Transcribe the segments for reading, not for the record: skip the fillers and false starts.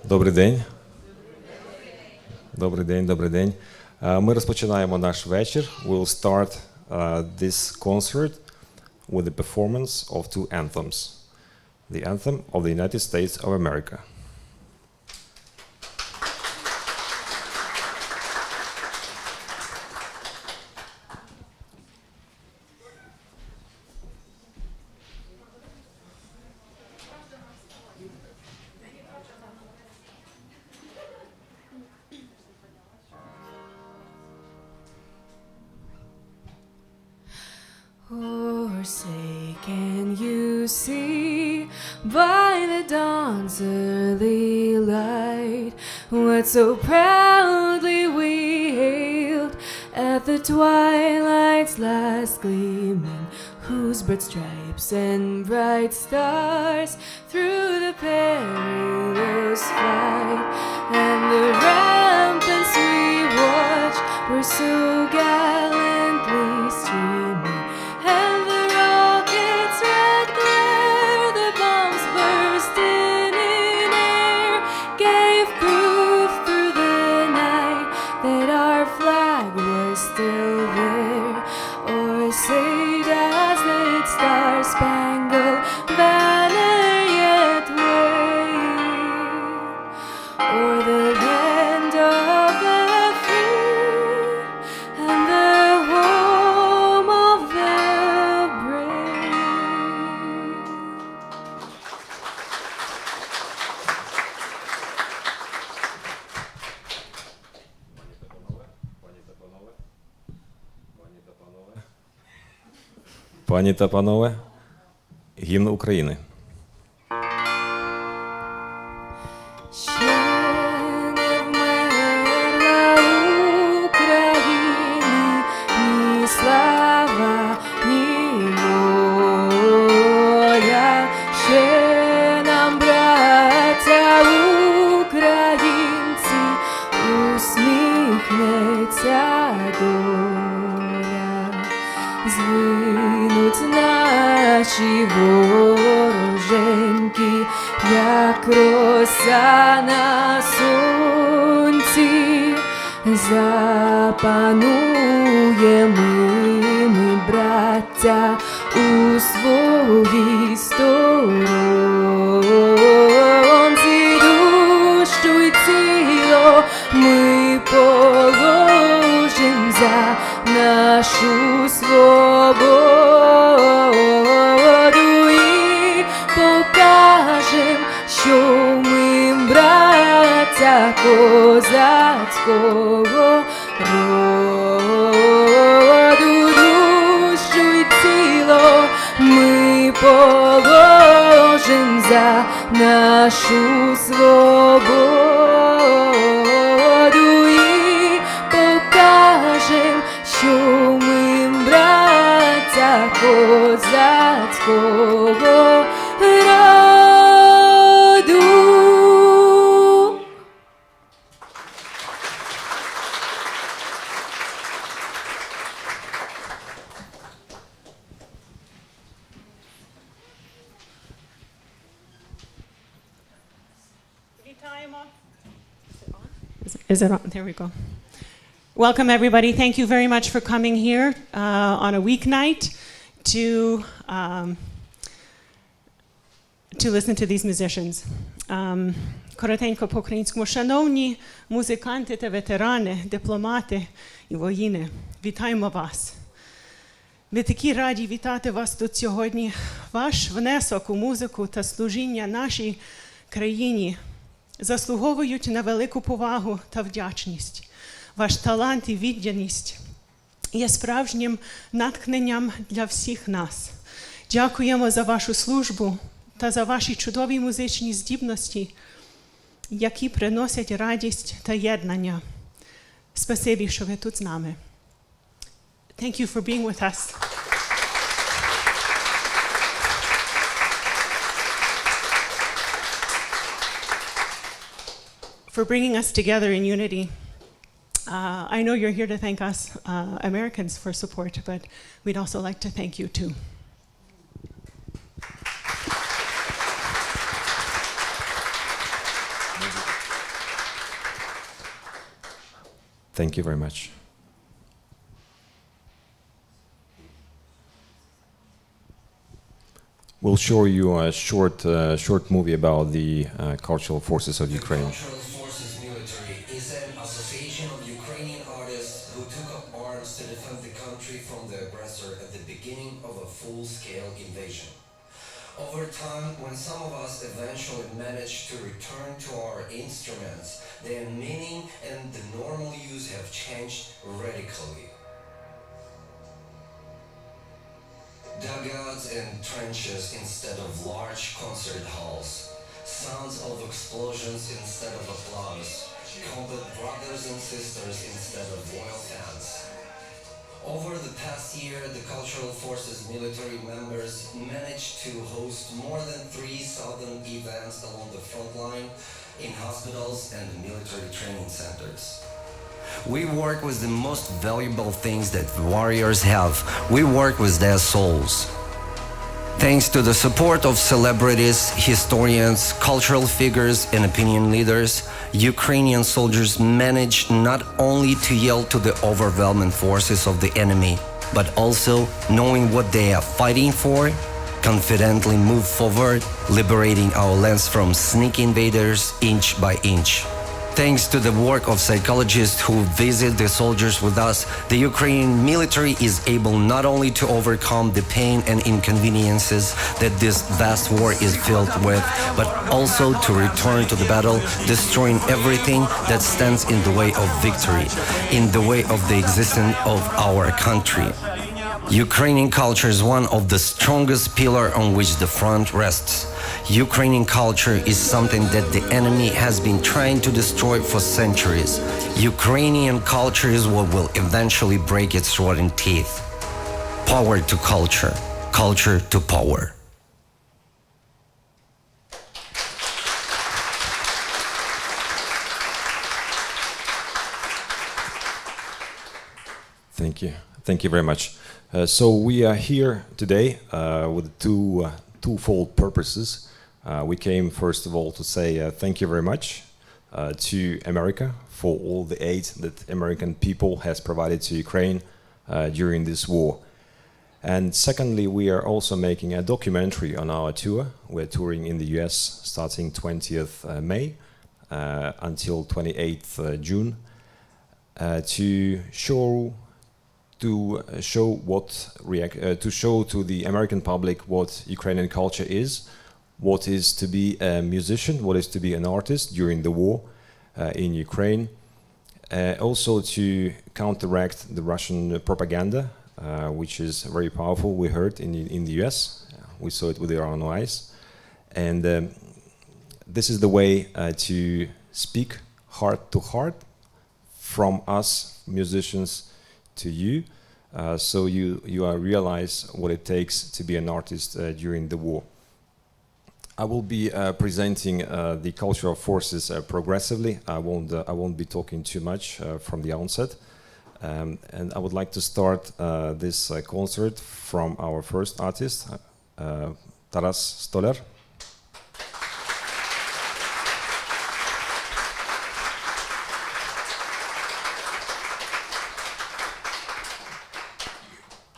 Добрий день. Добрий день, добрий день. Ми розпочинаємо наш вечір. We'll start this concert with the performance of two anthems. The anthem of the United States of America. Forsaken you see by the dawn's early light what so proudly we hailed at the twilight's last gleaming, whose broad stripes and bright stars through the perilous fight and the ramparts we watched were so gallantly streaming. And the rockets' red glare, the bombs bursting in air, gave proof through the night that our flag was still there. Or say does that star-spangled banner yet wave o'er the land of the free and the home of the Пані та панове, гімн України. Ще не вмерла України ні слава, ні воля. Ще нам, браття українці, усміхнеться доля. Згинуть наші вороженьки, як роса на сонці. Запануємо ми, браття, у своїй сторонці. Душу й тіло ми положим за нашу свободу і покажем, що ми браття козацького роду. Душу й тіло ми положим за нашу свободу і покажем, що ми браття козацького роду. Is it on? There we go. Welcome, everybody. Thank you very much for coming here on a weeknight to listen to these musicians. Коротенько по-українському. Шановні музиканти та ветерани, дипломати і воїни, вітаємо вас. Ми такі раді вітати вас тут сьогодні. Ваш внесок у музику та служіння нашій країні заслуговують на велику повагу та вдячність. Ваш талант і відданість є справжнім натхненням для всіх нас. Дякуємо за вашу службу та за ваші чудові музичні здібності, які приносять радість та єднання. Спасибі, що ви тут з нами. Thank you for being with us. For bringing us together in unity. I know you're here to thank us Americans for support, but we'd also like to thank you too. Thank you very much. We'll show you a short movie about the cultural forces of Ukraine. The Cultural Forces Military is an association of Ukrainian artists who took up arms to defend the country from the aggressor at the beginning of a full-scale invasion. Over time, when some of us eventually managed to return to our instruments, their meaning and the normal use have changed radically. Dugouts and trenches instead of large concert halls, sounds of explosions instead of applause, combat brothers and sisters instead of loyal fans. Over the past year, the Cultural Forces military members managed to host more than 3,000 events along the front line, in hospitals and military training centers. We work with the most valuable things that warriors have. We work with their souls. Thanks to the support of celebrities, historians, cultural figures, and opinion leaders, Ukrainian soldiers managed not only to yield to the overwhelming forces of the enemy, but also, knowing what they are fighting for, confidently move forward, liberating our lands from sneaky invaders inch by inch. Thanks to the work of psychologists who visit the soldiers with us, the Ukrainian military is able not only to overcome the pain and inconveniences that this vast war is filled with, but also to return to the battle, destroying everything that stands in the way of victory, in the way of the existence of our country. Ukrainian culture is one of the strongest pillars on which the front rests. Ukrainian culture is something that the enemy has been trying to destroy for centuries. Ukrainian culture is what will eventually break its rotten teeth. Power to culture, culture to power. Thank you. Thank you very much. So we are here today with twofold purposes. We came first of all to say thank you very much to America for all the aid that American people has provided to Ukraine during this war. And secondly, we are also making a documentary on our tour. We're touring in the US starting 20th May until 28th June to show to the American public what Ukrainian culture is, what is to be a musician, what is to be an artist during the war in Ukraine, also to counteract the Russian propaganda, which is very powerful. We heard in the US, we saw it with our own eyes, and this is the way to speak heart to heart from us musicians to you, so you realize what it takes to be an artist during the war. I will be presenting the cultural forces progressively. I won't be talking too much from the onset, and I would like to start this concert from our first artist, STOLIAR.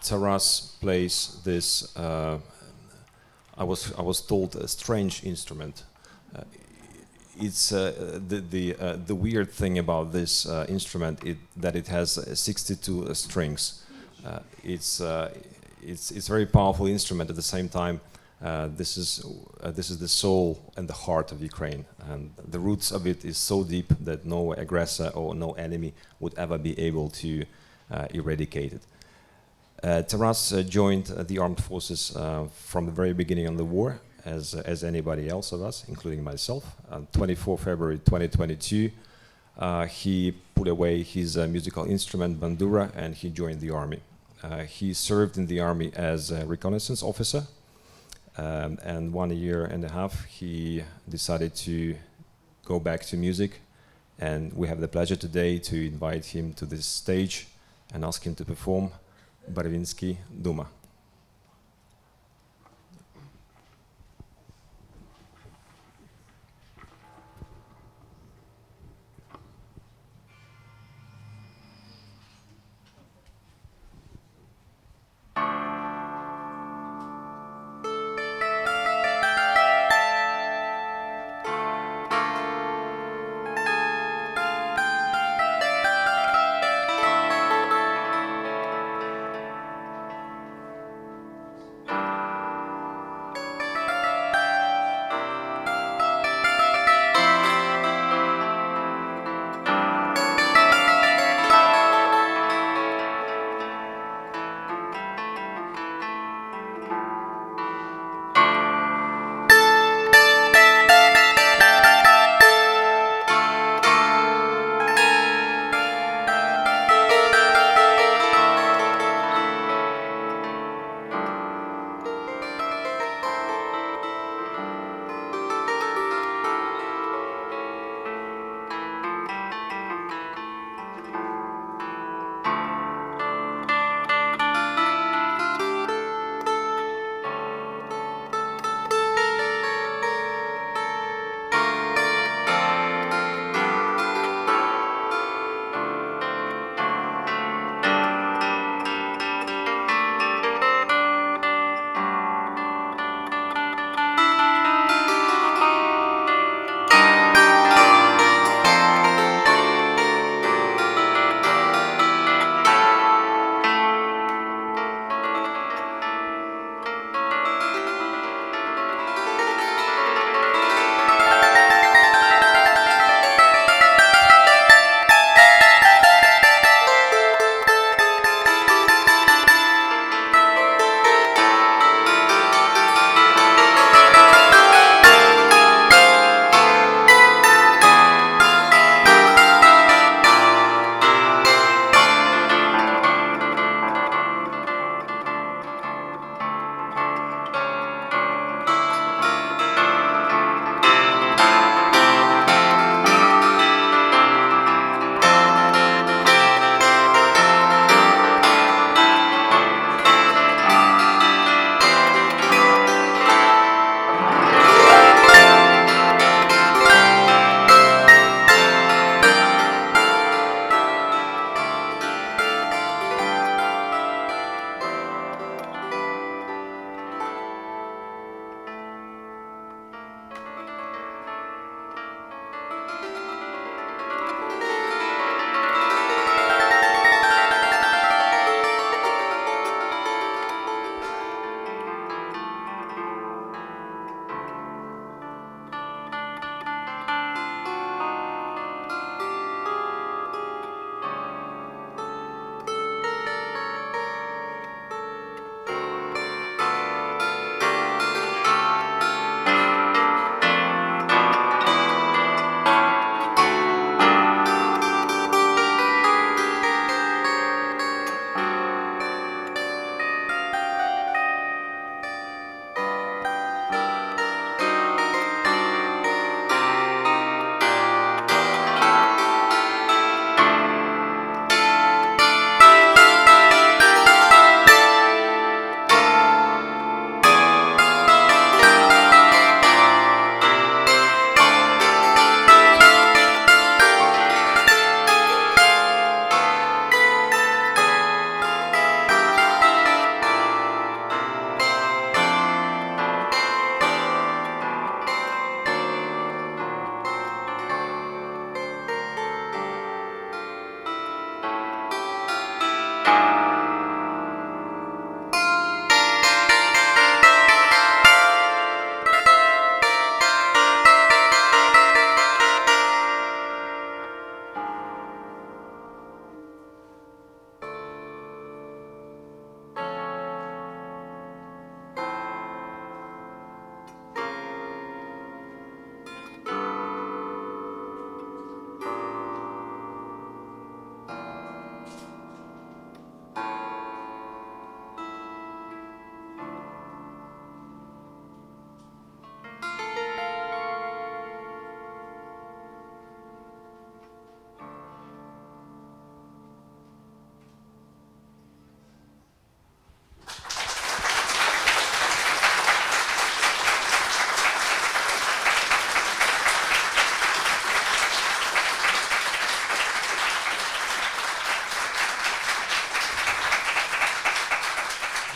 Taras plays this, I was told, a strange instrument. It's the weird thing about this instrument that it has 62 strings. It's a very powerful instrument. At the same time, this is the soul and the heart of Ukraine, and the roots of it is so deep that no aggressor or no enemy would ever be able to eradicate it. Taras joined the armed forces from the very beginning of the war, as anybody else of us, including myself. On 24 February 2022, he put away his musical instrument, bandura, and he joined the army. He served in the army as a reconnaissance officer, and 1 year and a half he decided to go back to music, and we have the pleasure today to invite him to this stage and ask him to perform Barvinsky Duma.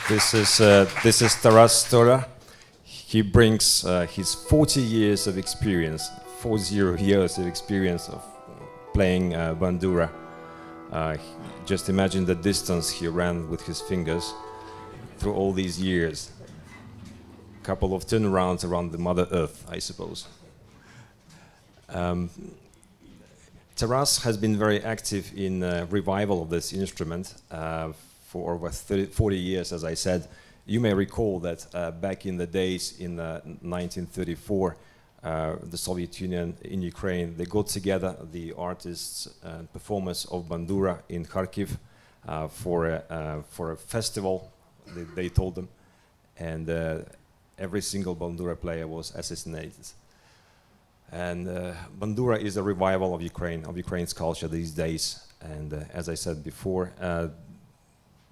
This is Taras Stolar. He brings his 40 years of experience, 40 years of experience of playing bandura. Just imagine the distance he ran with his fingers through all these years. Couple of turnarounds around the Mother Earth, I suppose. Taras has been very active in revival of this instrument for over 40 years, as I said. You may recall that back in the days in 1934, the Soviet Union in Ukraine, they got together the artists and performers of bandura in Kharkiv for a festival, they told them, and every single bandura player was assassinated. And bandura is a revival of Ukraine, of Ukraine's culture these days. And as I said before,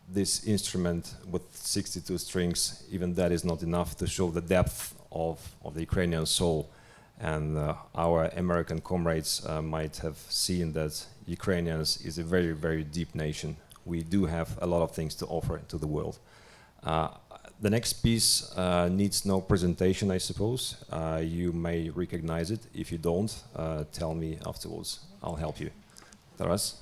this instrument with 62 strings, even that is not enough to show the depth of the Ukrainian soul. And our American comrades might have seen that Ukrainians is a very, very deep nation. We do have a lot of things to offer to the world. The next piece needs no presentation, I suppose. You may recognize it. If you don't, tell me afterwards. I'll help you. Taras?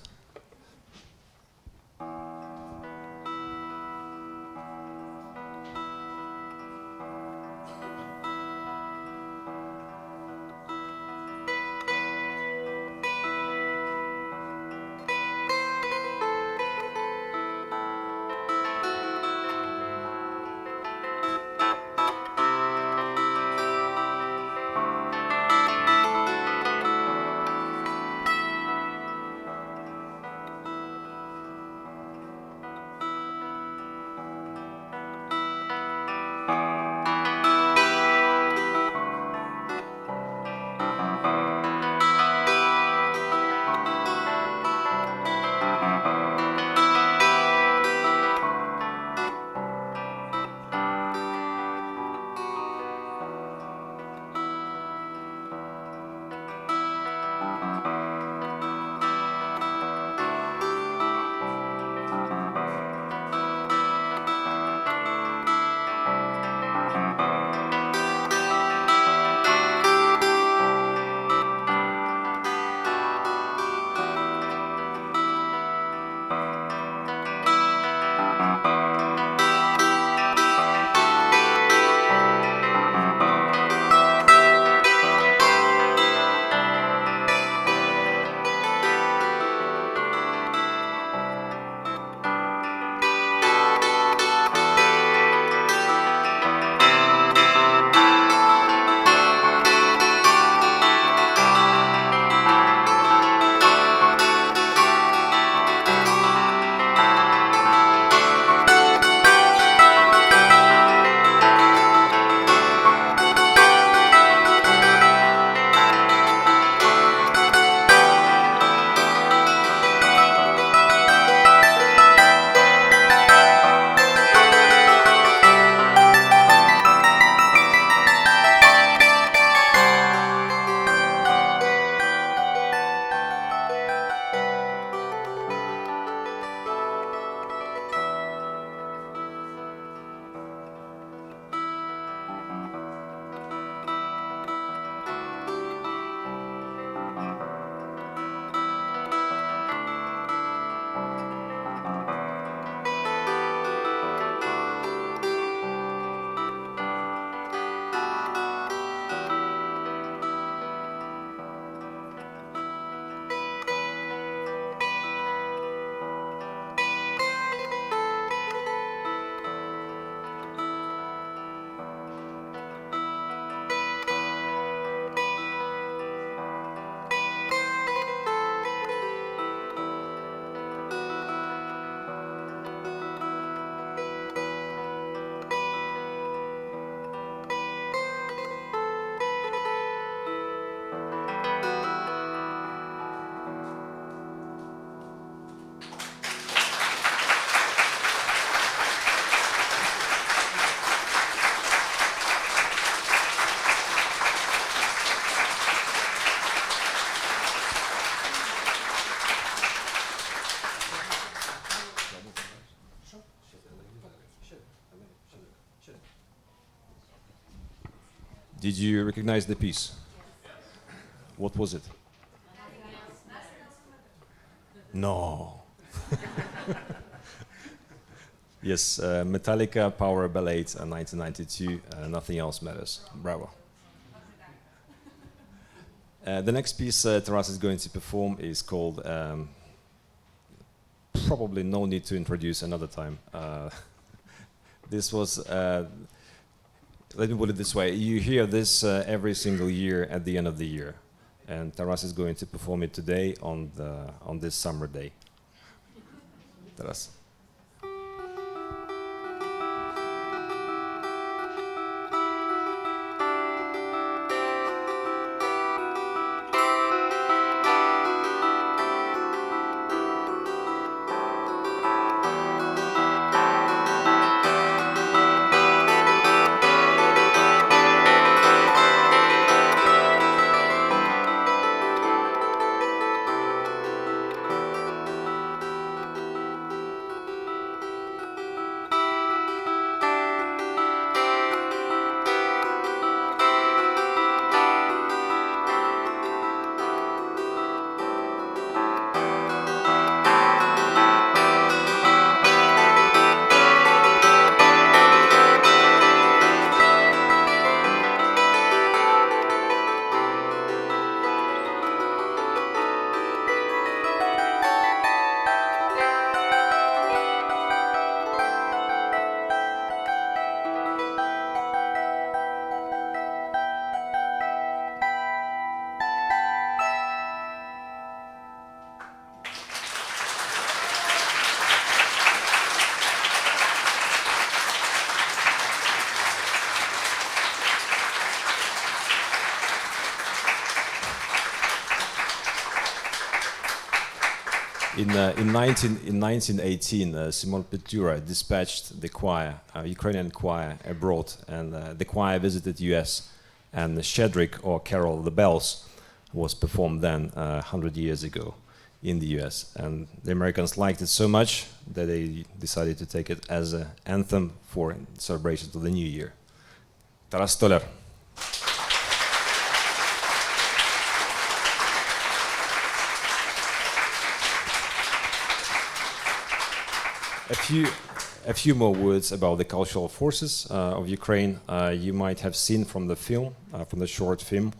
Did you recognize the piece? What was it? No. Yes, Metallica Power Ballade, 1992, Nothing Else Matters. Bravo. The next piece Taras is going to perform is called, probably no need to introduce another time. This was, let me put it this way, you hear this every single year at the end of the year. And Taras is going to perform it today on this summer day. Taras. In 1918, Simon Petura dispatched the choir, Ukrainian choir, abroad, and the choir visited US, and the Shedrick, or Carol the Bells, was performed then 100 years ago in the US. And the Americans liked it so much that they decided to take it as an anthem for celebrations of the New Year. Taras Stolar. A few more words about the cultural forces of Ukraine. You might have seen from the film, from the short film,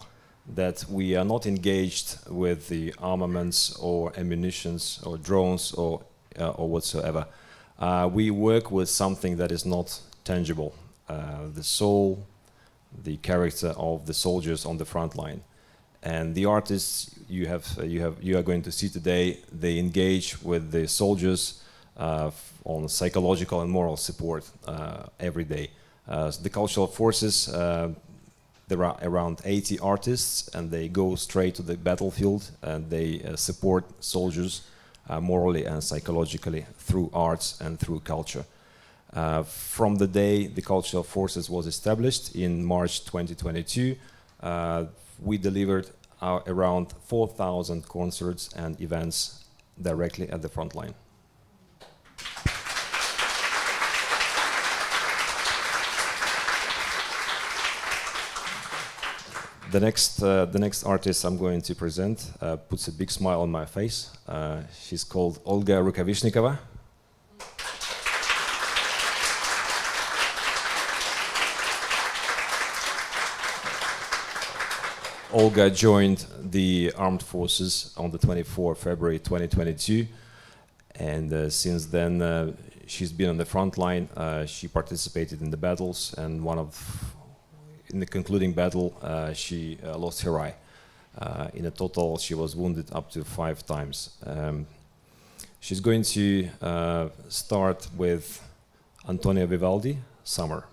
that we are not engaged with the armaments or ammunitions or drones or whatsoever. We work with something that is not tangible, the soul, the character of the soldiers on the front line. And the artists you are going to see today, they engage with the soldiers on psychological and moral support every day. The cultural forces, there are around 80 artists, and they go straight to the battlefield, and they support soldiers morally and psychologically through arts and through culture. From the day the cultural forces was established in March 2022, we delivered around 4,000 concerts and events directly at the front line. The next artist I'm going to present puts a big smile on my face. She's called Olga RUKAVISHNIKOVA. Olga joined the armed forces on the 24th February 2022, and since then she's been on the front line. She participated in the battles, and in the concluding battle, she lost her eye. In a total, she was wounded up to 5 times. She's going to start with Antonio Vivaldi, Summer.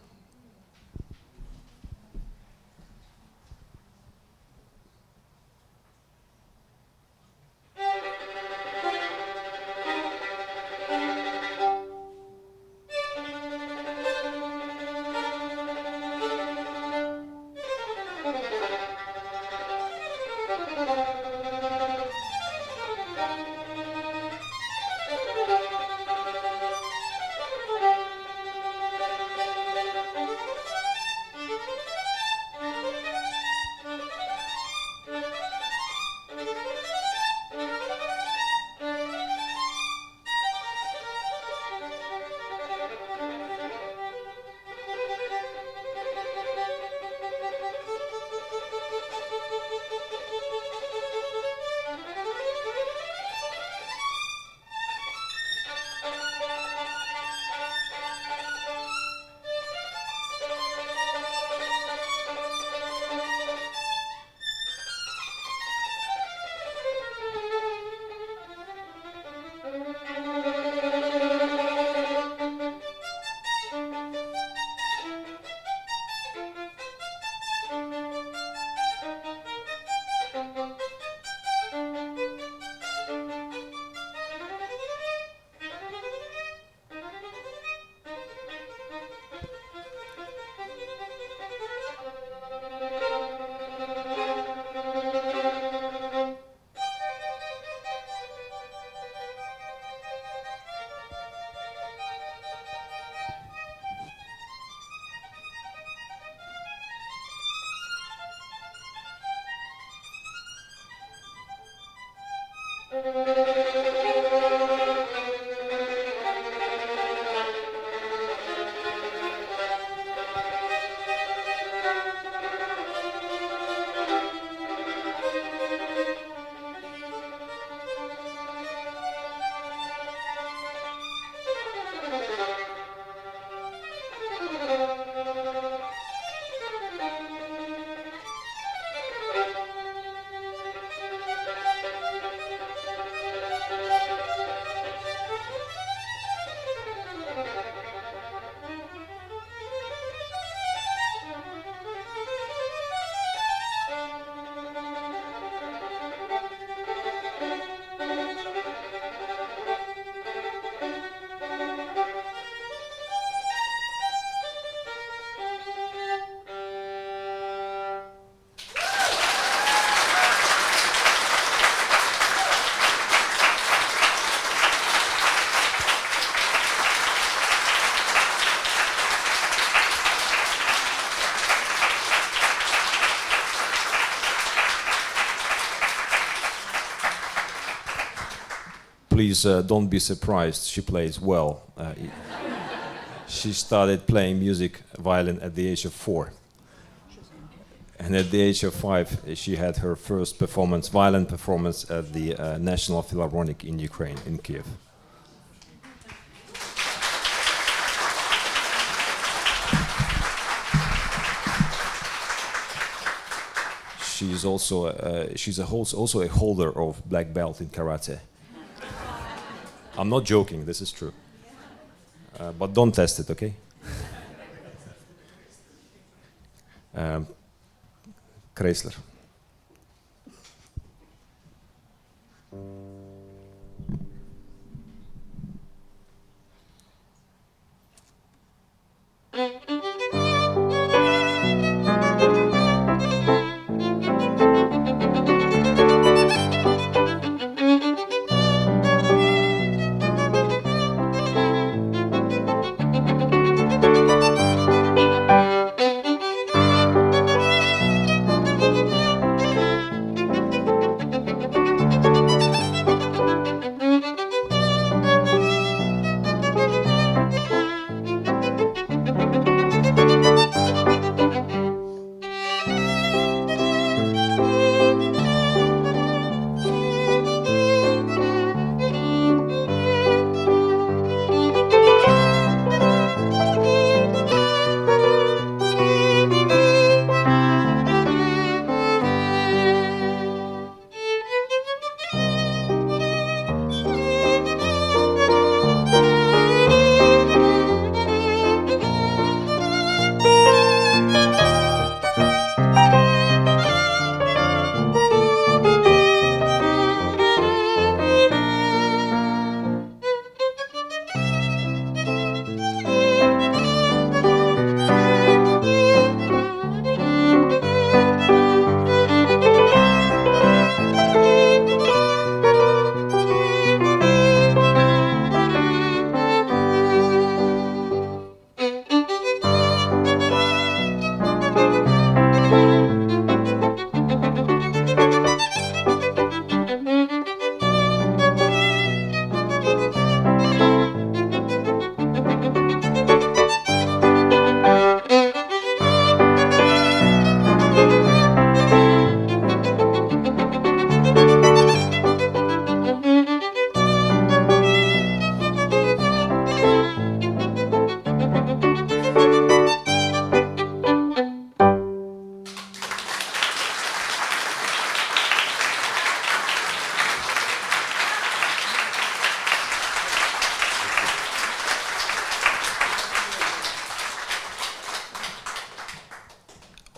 Please don't be surprised, she plays well. She started playing music violin at the age of 4. And at the age of 5, she had her first performance, violin performance at the National Philharmonic in Ukraine, in Kyiv. She's also a holder of black belt in karate. I'm not joking, this is true. But don't test it, okay? Chrysler.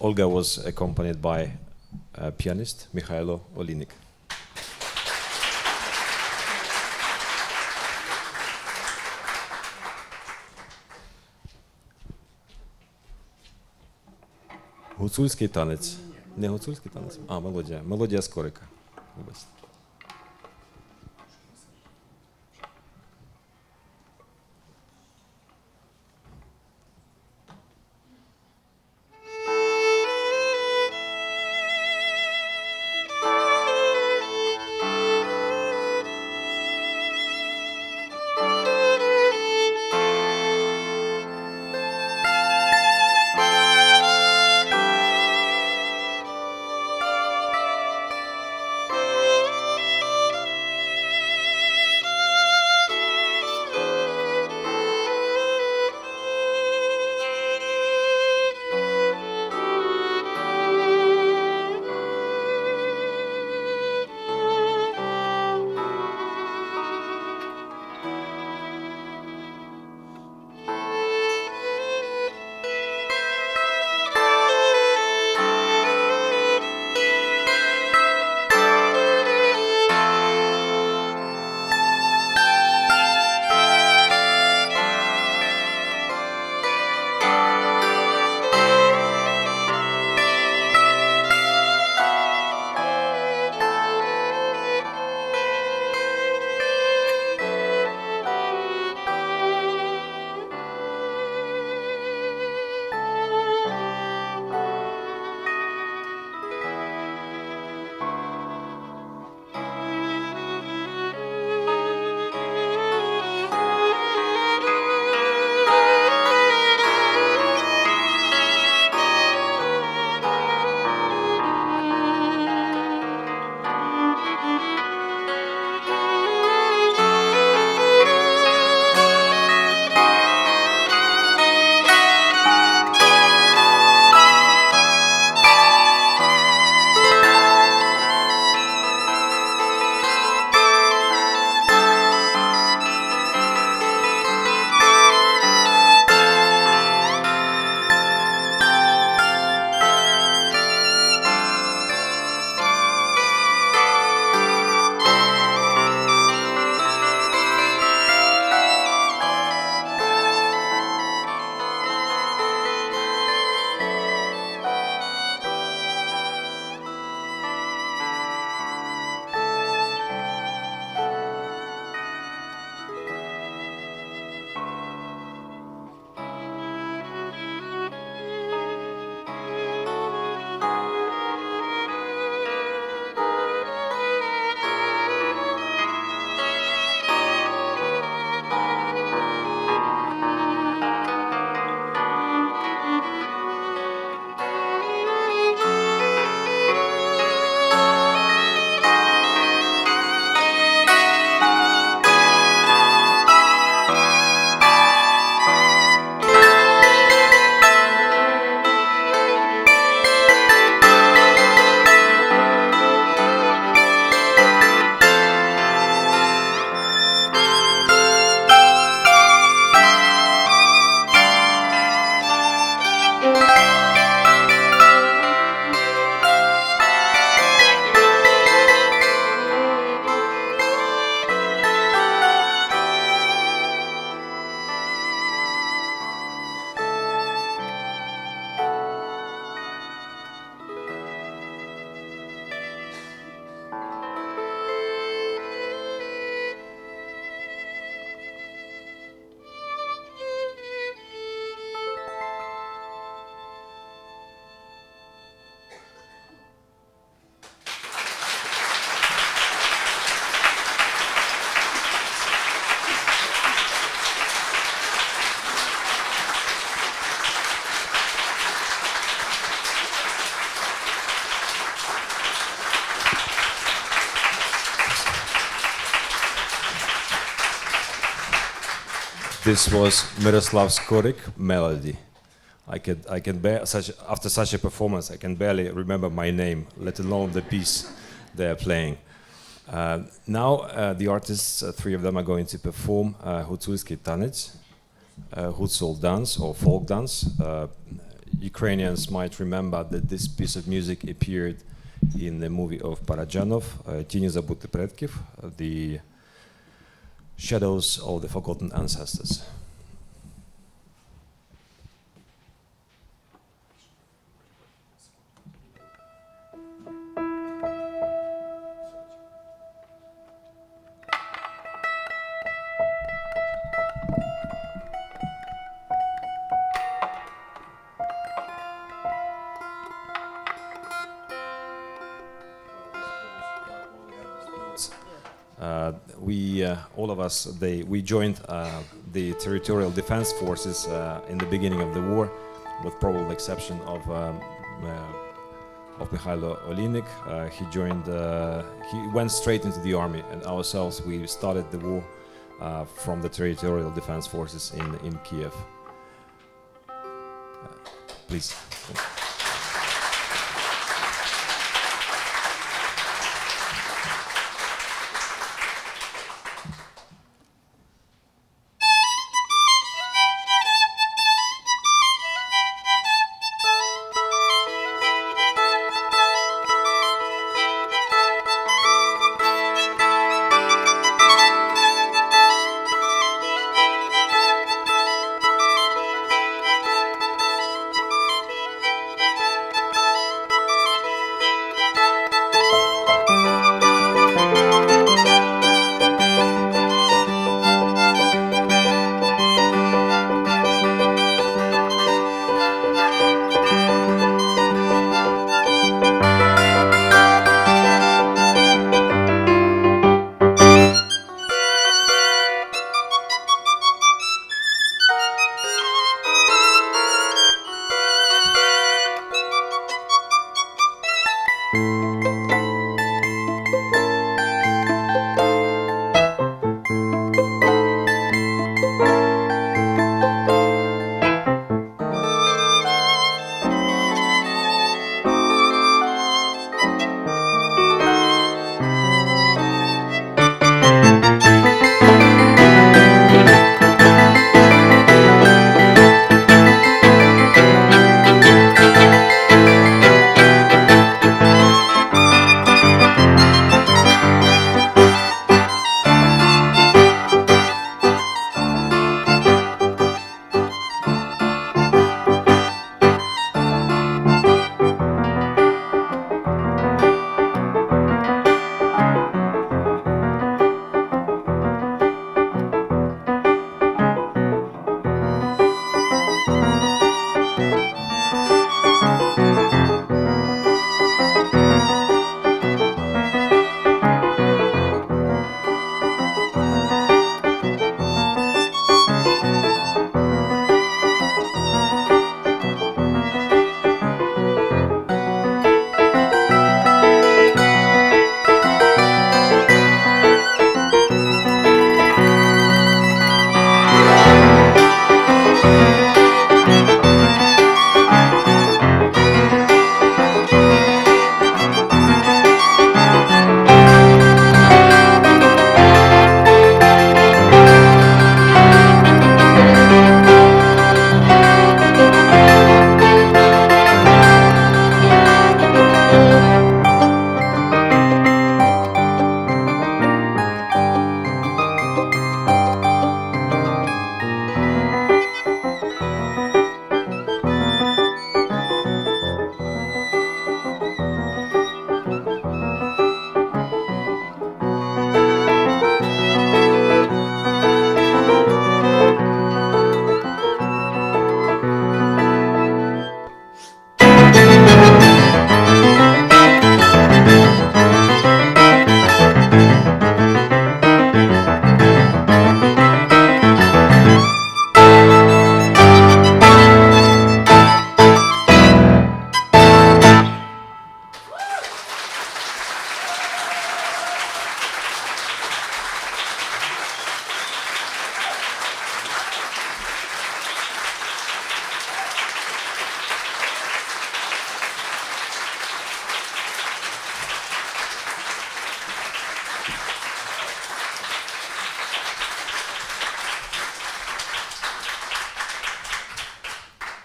Olga was accompanied by pianist MYKHAILO OLIYNYK. Гуцульський танець. Не гуцульський танець? А, мелодія. Мелодія Скорика. Вибачте. This was Miroslav Skorik melody. After such a performance, I can barely remember my name, let alone the piece they are playing. Now the artists, three of them, are going to perform Hutsuyski tanets, Hutsol dance or folk dance. Ukrainians might remember that this piece of music appeared in the movie of Parajanov, Tini Zabutih Predkiv, the Shadows of the Forgotten Ancestors. All of us, we joined the Territorial Defense Forces in the beginning of the war, with probable exception of MYKHAILO OLIYNYK. He went straight into the army, and ourselves, we started the war from the Territorial Defense Forces in Kyiv. Please.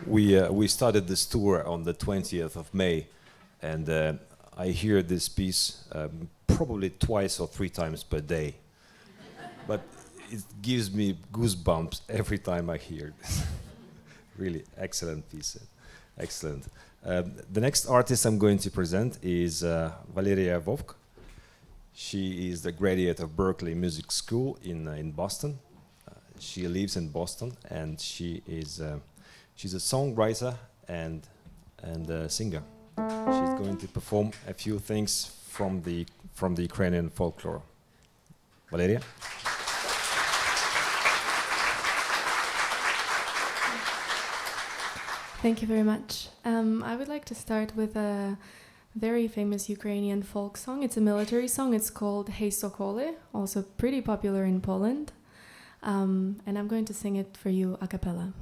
We started this tour on the 20th of May, and I hear this piece probably twice or 3 times per day. But it gives me goosebumps every time I hear this. Really excellent piece. Excellent. The next artist I'm going to present is Valeria Vovk. She is the graduate of Berklee Music School in Boston. She lives in Boston, and she's a songwriter and a singer. She's going to perform a few things from the Ukrainian folklore. Valeria? Thank you very much. I would like to start with a very famous Ukrainian folk song. It's a military song. It's called Hey Sokole, also pretty popular in Poland. And I'm going to sing it for you a cappella.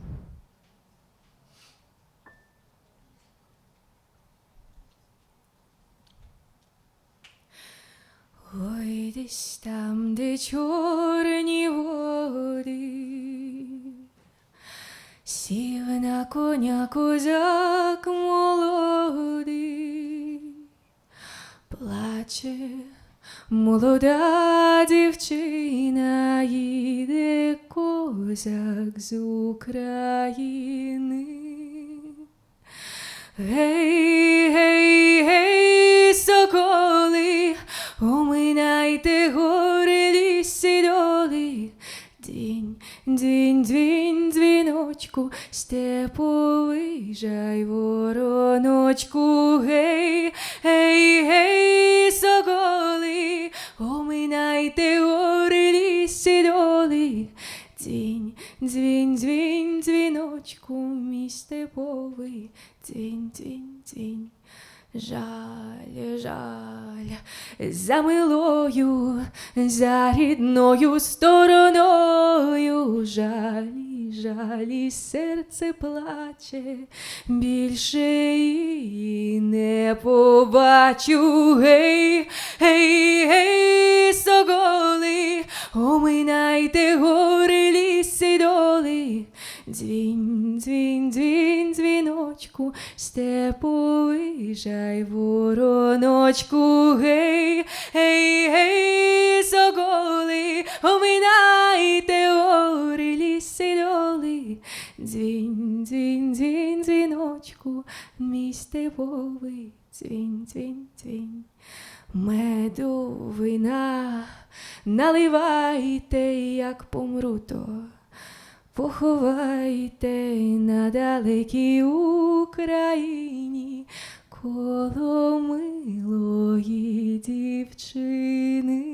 Ой, десь там, де чорні води, сів на коня козак молодий, плаче молода дівчина, їде козак з України. Гей, гей, гей, соколи, оминайте гори, ліси, доли. Дінь, дінь, дзвінь, дзвіночку, степовий жай, вороночку. Гей, гей, гей, соколи, оминайте гори, ліси, доли. Дінь, дзвінь, дзвінь, дзвіночку, мій степовий. Дінь, дінь, дінь. Жаль, жаль, за милою, за рідною стороною. Жалі, жалі, серце плаче, більше її не побачу. Гей, гей, гей, соколи, оминайте гори, ліси, доли. Дзвінь, дзвінь, дзвінь, дзвіночку, степовий жай, вороночку. Гей, гей, гей, соколи, оминайте гори, ліси, доли. Дзвінь, дзвінь, дзвінь, дзвіночку, мій степовий. Дзвінь, дзвінь, дзвінь. Меду, вина наливайте, як помру, то поховайте на далекій Україні коло милої дівчини.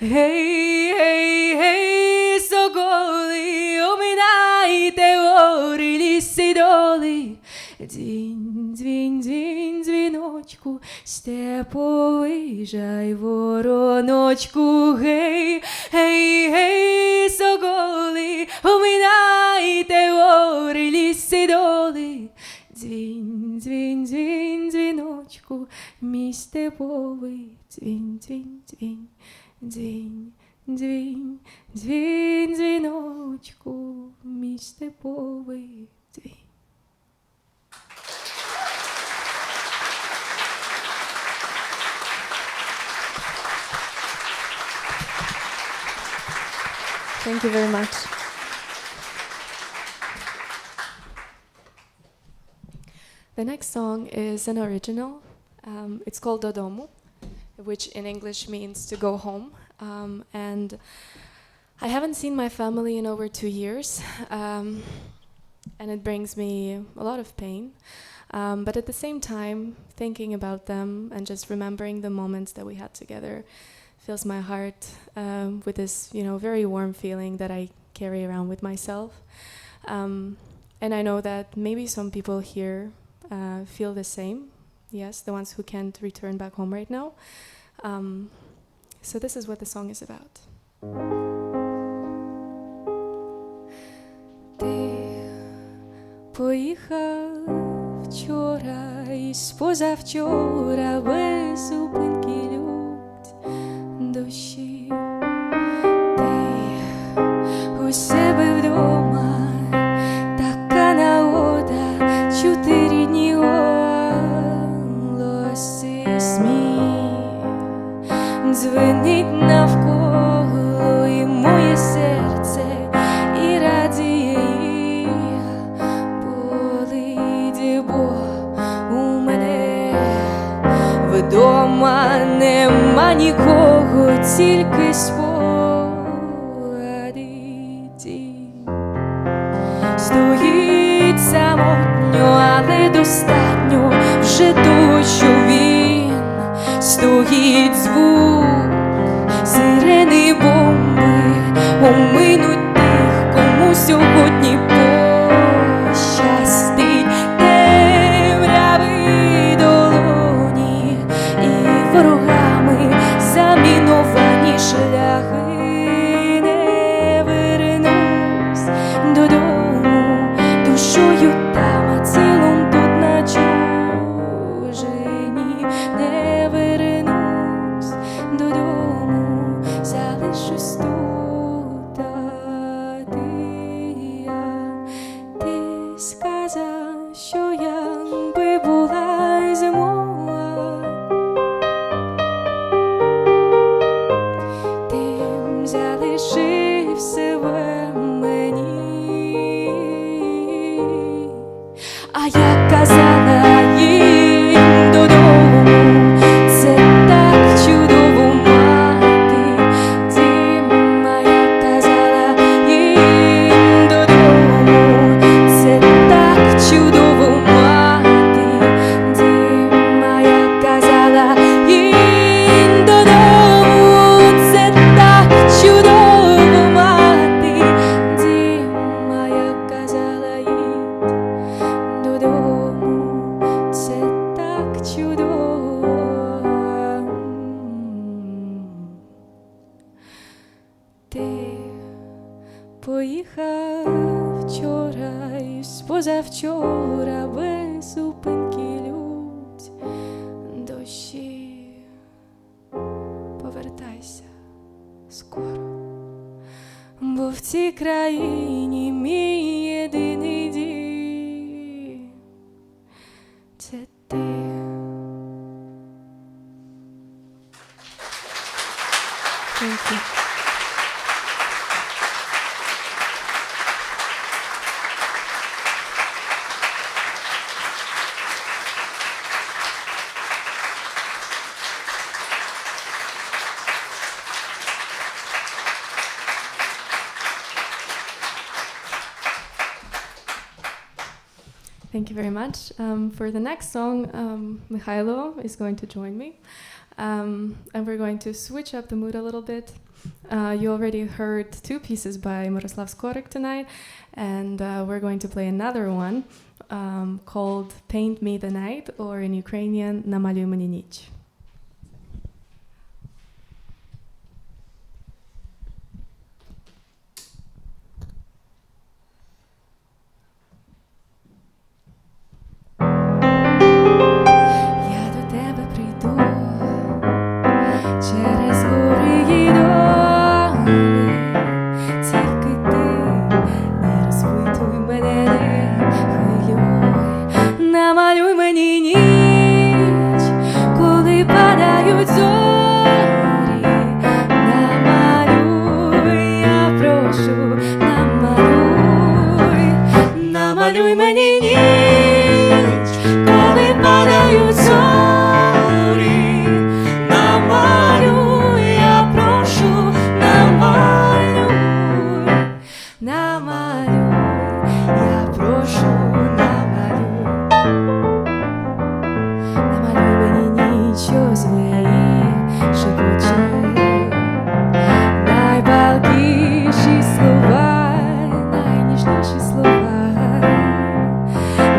Гей, гей, гей, соколи, оминайте гори, ліси, доли. Дзвінь, дзвінь, дзвінь, дзвіночку, степовий жай, вороночку. Гей, гей, гей, соколи, оминайте гори, ліси, доли. Дзвінь, дзвінь, дзвінь, дзвіночку, мій степовий. Дзвінь, дзвінь, дзвінь, дзвінь, дзвінь, дзвінь, дзвіночку, мій степовий. Дзвінь. Thank you very much. The next song is an original. It's called Dodomu, which in English means to go home. And I haven't seen my family in over 2 years, and it brings me a lot of pain. But at the same time, thinking about them and just remembering the moments that we had together fills my heart with this, very warm feeling that I carry around with myself. And I know that maybe some people here feel the same. Yes, the ones who can't return back home right now. So this is what the song is about. Ти поїхав вчора і позавчора без зупинки лють дощі. Ти у себе вдома, така дзвенить навколо і моє серце, і радіє, і болить, бо у мене вдома нема нікого, тільки спогади ті. Стоїть самотньо, але достатньо вже той, що він. Стоїть звук сирени, бомби, оминуть тих, кому сьогодні пощастить. Темряви долоні і ворогами заміновані шляхи. Не вернусь додому душою там, а цілом тут на чужині. Не вернусь додому, залишусь тут, а ти сказав, що якби була зимова, тим залишився в мені. А я казала їм додому, це так чудово мати дім. А я казала їм додому, це так чудово мати дім. А я казала їм додому, це так чудово мати дім. А я казала їм додому, це так чудово. Ти поїхав вчора і позавчора без зупинки лють дощі. Повертайся скоро, бо в цій країні мій єдиний дім – це ти. Thank you. Thank you very much. For the next song, MYKHAILO is going to join me. And we're going to switch up the mood a little bit. You already heard two pieces by Miroslav Skorik tonight, and we're going to play another one called Paint Me the Night, or in Ukrainian, Намалюй мені ніч. Через гори й доли, тільки ти не розпитуй мене, не хвилюй. Намалюй мені ніч, коли падають зорі. Намалюй, я прошу, намалюй. Намалюй мені ніч, коли падають зорі.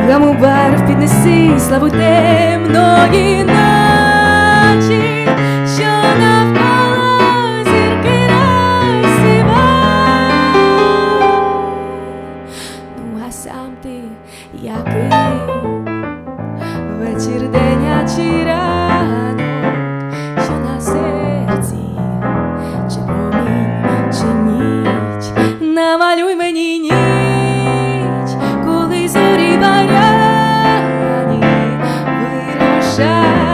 Гаму барв піднеси славу темної ночі, що навколо зірки розсівай. Ну а сам ти який? Вечір, день, а чи ранок, що на серці, чи промінь, чи ніч. Намалюй мені ніч, коли зорі багряні вирушають.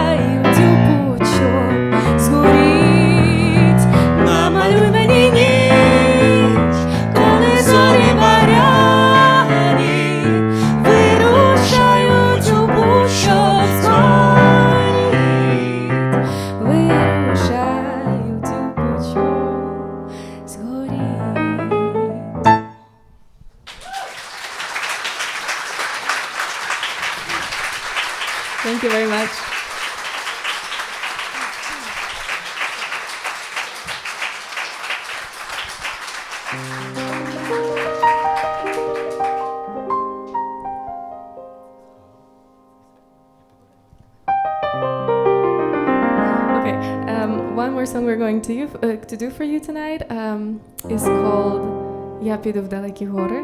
Okay, one more song we're going to do for you tonight is called "Я піду в далекі гори,"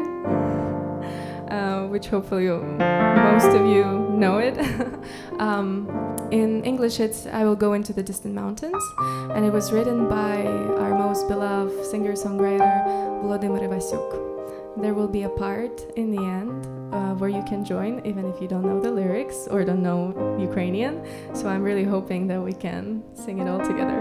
which hopefully most of you know it. In English, it's "I will go into the distant mountains," and it was written by our most beloved singer-songwriter Volodymyr Ivasyuk. There will be a part in the end where you can join, even if you don't know the lyrics or don't know Ukrainian. So I'm really hoping that we can sing it all together.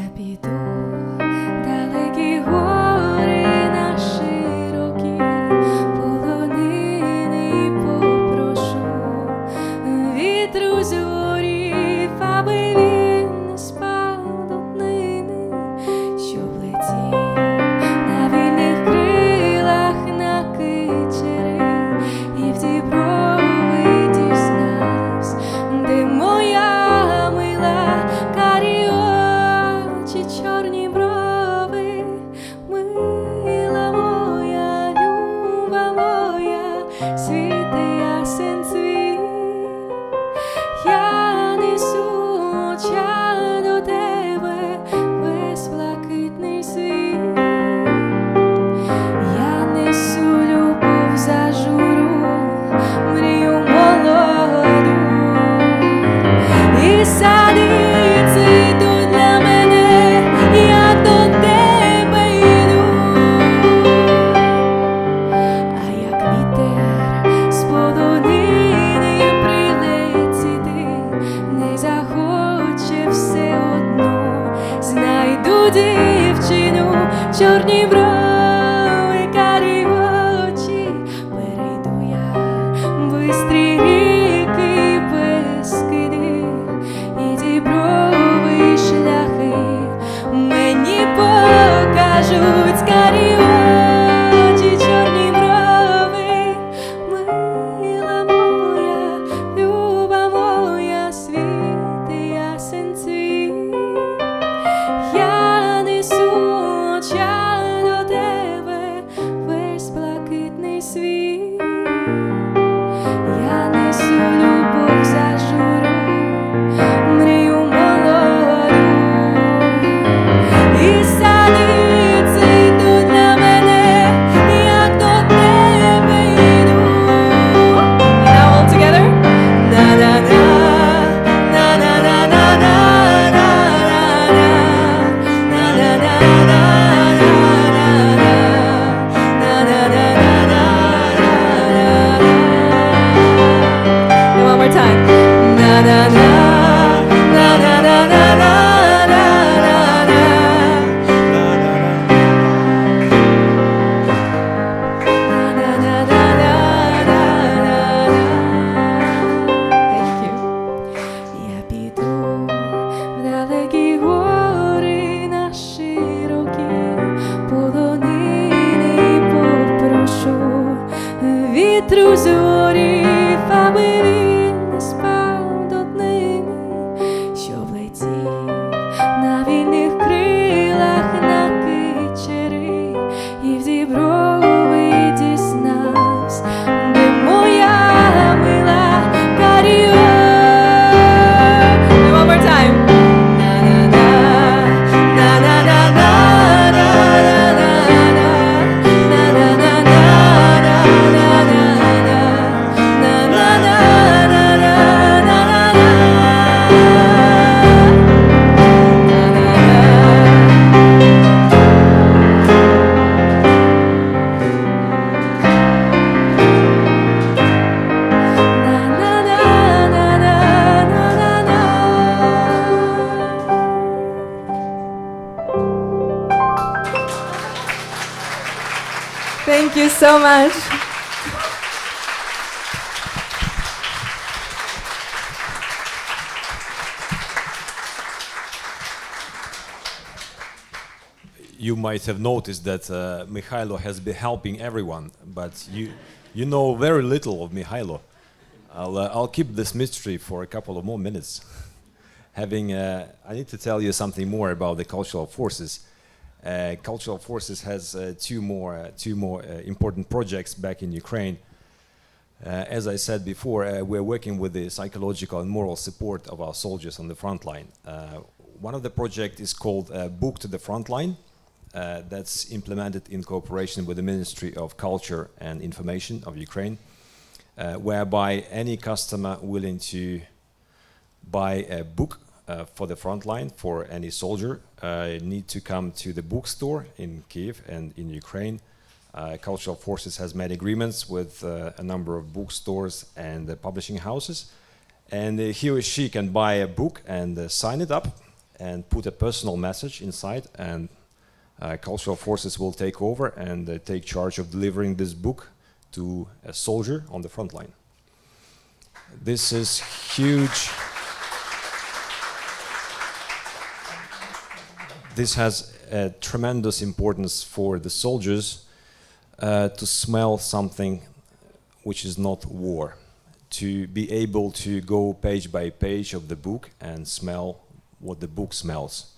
Я піду в далекі гори на широкі полонини попрошу вітру зорів, аби він не спав до днини, щоб летів на вільних крилах на кичері і в діброви дізнавсь, де моя мила карі очі, чорні брови, мила моя, люба моя, світи ясен світ. Я несу оча до тебе, весь блакитний світ. Я несу любов за журу, мрію молоду. І сади цвітуть для мене, я до тебе йду. А як вітер з полонини прилетіти, не захоче все одно, знайду дівчину, чорні брови, карі очі, перейду я бистрі ріки, безкиди, і діброви шляхи мені покажуть карі очі, чорні брови, мила моя, люба моя, світи ясен світ. Я несу оча до тебе, весь блакитний світ. Я несу любов за журу, мрію молоду. І сади цвітуть для мене, я до тебе йду. Now all together. На-на-на, на-на-на-на-на-на-на-на, na-na-na-na-na-na-na-na. One more time. Na-na-na, Thank you. Я піду в далекі гори на широкі полонини попрошу вітру зорів, аби він не спав до днини, щоб летів на вільних крилах на кичері і в діброви дізнавсь, де моя мила карі очі. One more time. Thank you so much. You might have noticed that MYKHAILO has been helping everyone, but you know very little of MYKHAILO. I'll keep this mystery for a couple of more minutes. I need to tell you something more about the cultural forces. Cultural forces has two more important projects back in Ukraine. As I said before, we're working with the psychological and moral support of our soldiers on the front line. One of the projects is called Book to the Frontline. That's implemented in cooperation with the Ministry of Culture and Information of Ukraine, whereby any customer willing to buy a book for the frontline for any soldier need to come to the bookstore in Kyiv and in Ukraine. Cultural Forces has made agreements with a number of bookstores and publishing houses, and he or she can buy a book and sign it up and put a personal message inside, and Cultural Forces will take over and take charge of delivering this book to a soldier on the front line. This is huge. This has a tremendous importance for the soldiers to smell something which is not war, to be able to go page by page of the book and smell what the book smells.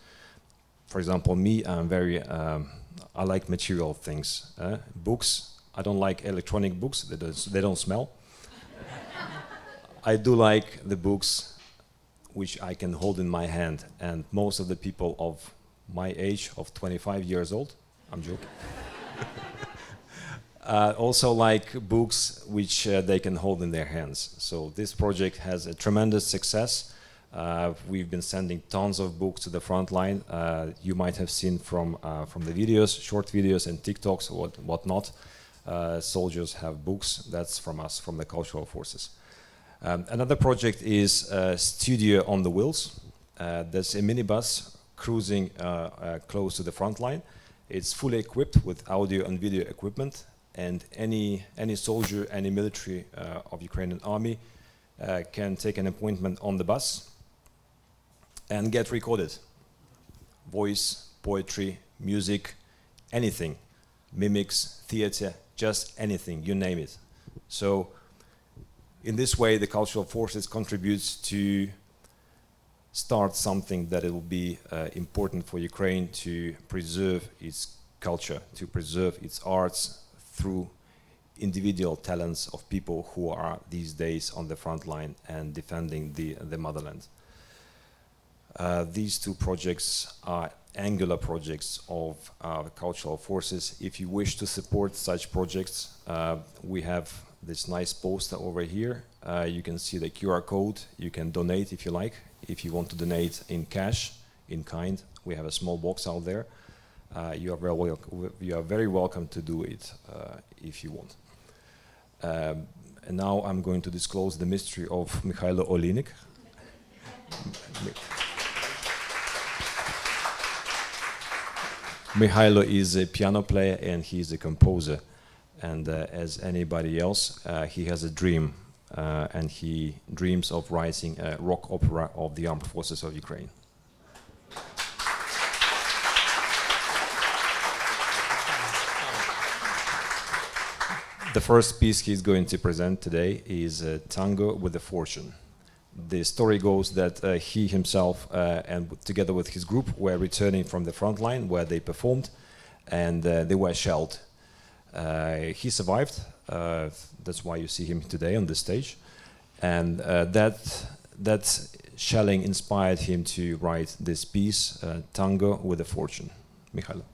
For example, me, I like material things. Books, I don't like electronic books, they don't smell. I do like the books which I can hold in my hand, and most of the people of my age, of 25 years old, I'm joking, also like books which they can hold in their hands. So this project has a tremendous success. We've been sending tons of books to the front line. You might have seen from the videos, short videos and TikToks or whatnot. Soldiers have books. That's from us, from the Cultural Forces. Another project is Studio on the Wheels. There's a minibus cruising close to the front line. It's fully equipped with audio and video equipment, and any soldier, any military of Ukrainian army can take an appointment on the bus and get recorded. Voice, poetry, music, anything, mimics, theater, just anything, you name it. So in this way, the Cultural Forces contributes to start something that it will be important for Ukraine to preserve its culture, to preserve its arts through individual talents of people who are these days on the front line and defending the motherland. These two projects are angular projects of the Cultural Forces. If you wish to support such projects, we have this nice poster over here. You can see the QR code. You can donate if you like. If you want to donate in cash, in kind, we have a small box out there. You are very welcome to do it if you want. And now I'm going to disclose the mystery of MYKHAILO OLIYNYK. MYKHAILO is a piano player and he is a composer. And as anybody else, he has a dream, and he dreams of writing a rock opera of the armed forces of Ukraine. The first piece he's going to present today is Tango with a Fortune. The story goes that he himself and together with his group were returning from the front line where they performed, and they were shelled. He survived, that's why you see him today on the stage, and that shelling inspired him to write this piece, Tango with a Fortune. MYKHAILO.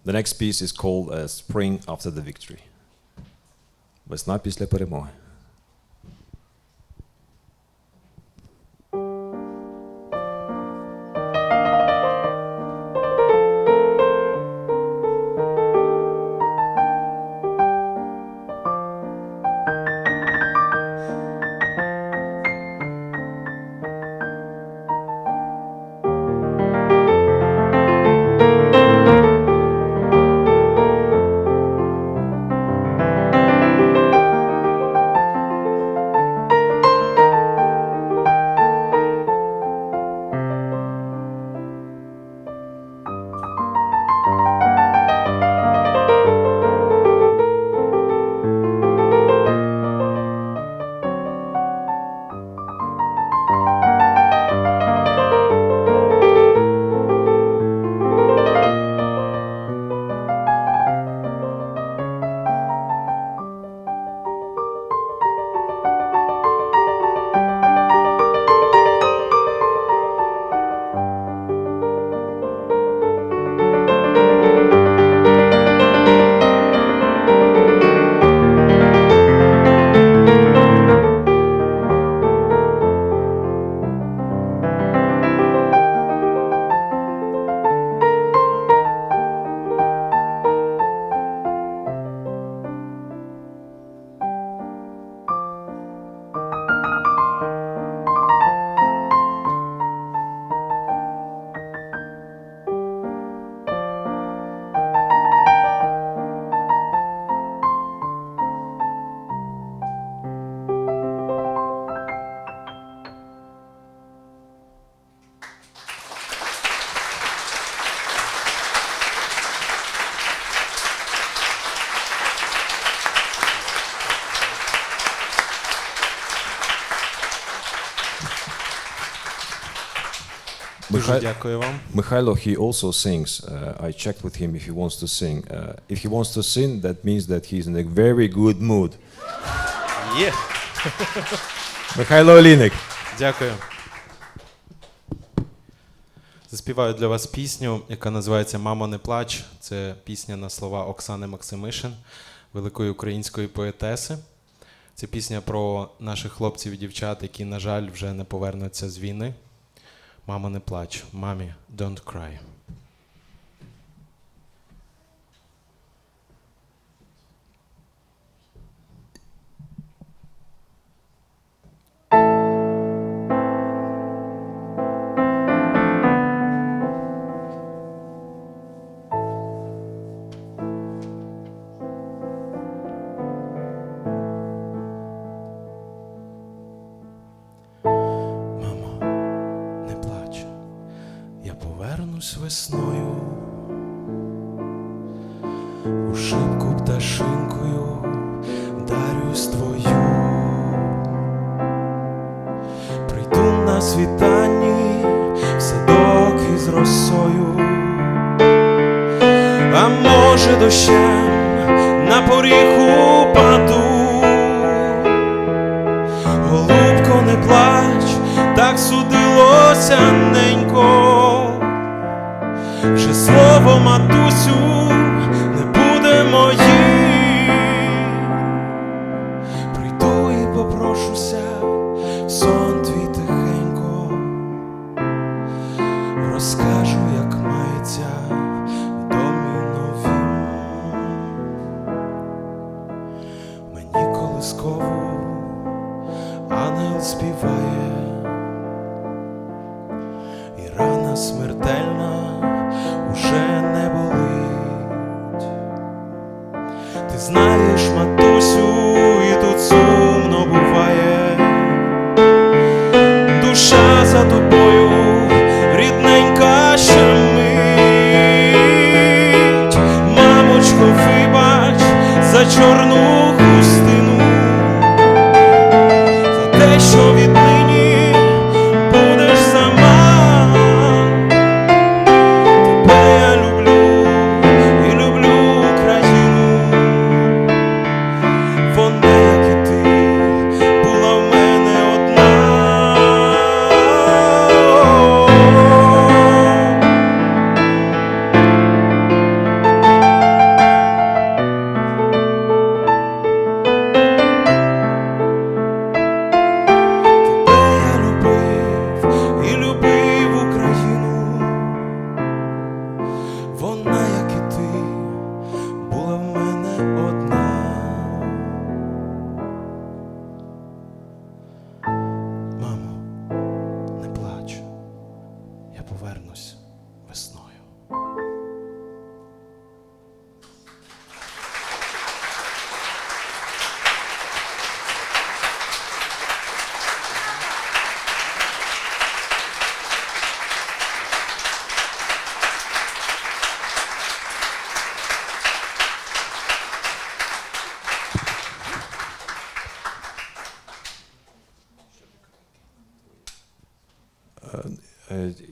The next piece is called Spring After the Victory. Весна після перемоги. Дуже дякую вам. Mikhailo, he also sings. I checked with him if he wants to sing. If he wants to sing, that means that he's in a very good mood. Є. Михайло Олійник. Дякую. Заспіваю для вас пісню, яка називається «Мамо, не плач». Це пісня на слова Оксани Максимишин, великої української поетеси. Це пісня про наших хлопців і дівчат, які, на жаль, вже не повернуться з війни. Мамо, не плач. Мамі, don't cry. Весною у шибку пташинкою вдарюсь твою. Прийду на світанні в садок із росою, а може дощем на поріг упаду. Голубко, не плач, так судилося, ненько. Вже слово, матусю, не буде моїм. Прийду і попрошуся в сон твій тихенько. Розкажу, як мається в домі новім. Мені колискову ангел співає, і рана смертельна уже не болить. Ти знаєш, матусю, і тут сумно буває. Душа за тобою, рідненька, ще мить. Мамочко, вибач за чорну хустину, за те, що віднині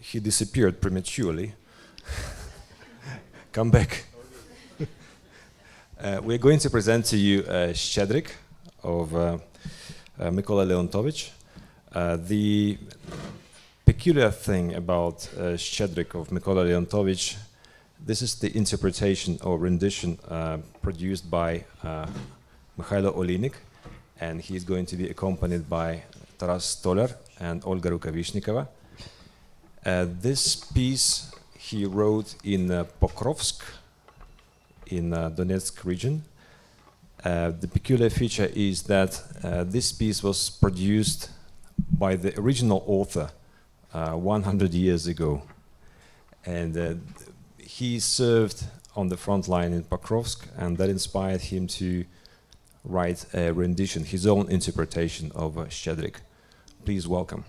he disappeared prematurely. Come back. We're going to present to you Щедрик of Mykola Leontovich. The peculiar thing about Щедрик of Mykola Leontovich, this is the interpretation or rendition produced by MYKHAILO OLIYNYK, and he's going to be accompanied by STOLIAR and Olga RUKAVISHNIKOVA. This piece he wrote in Pokrovsk, in Donetsk region. The peculiar feature is that this piece was produced by the original author 100 years ago. And he served on the front line in Pokrovsk, and that inspired him to write a rendition, his own interpretation of Щедрик. Please welcome.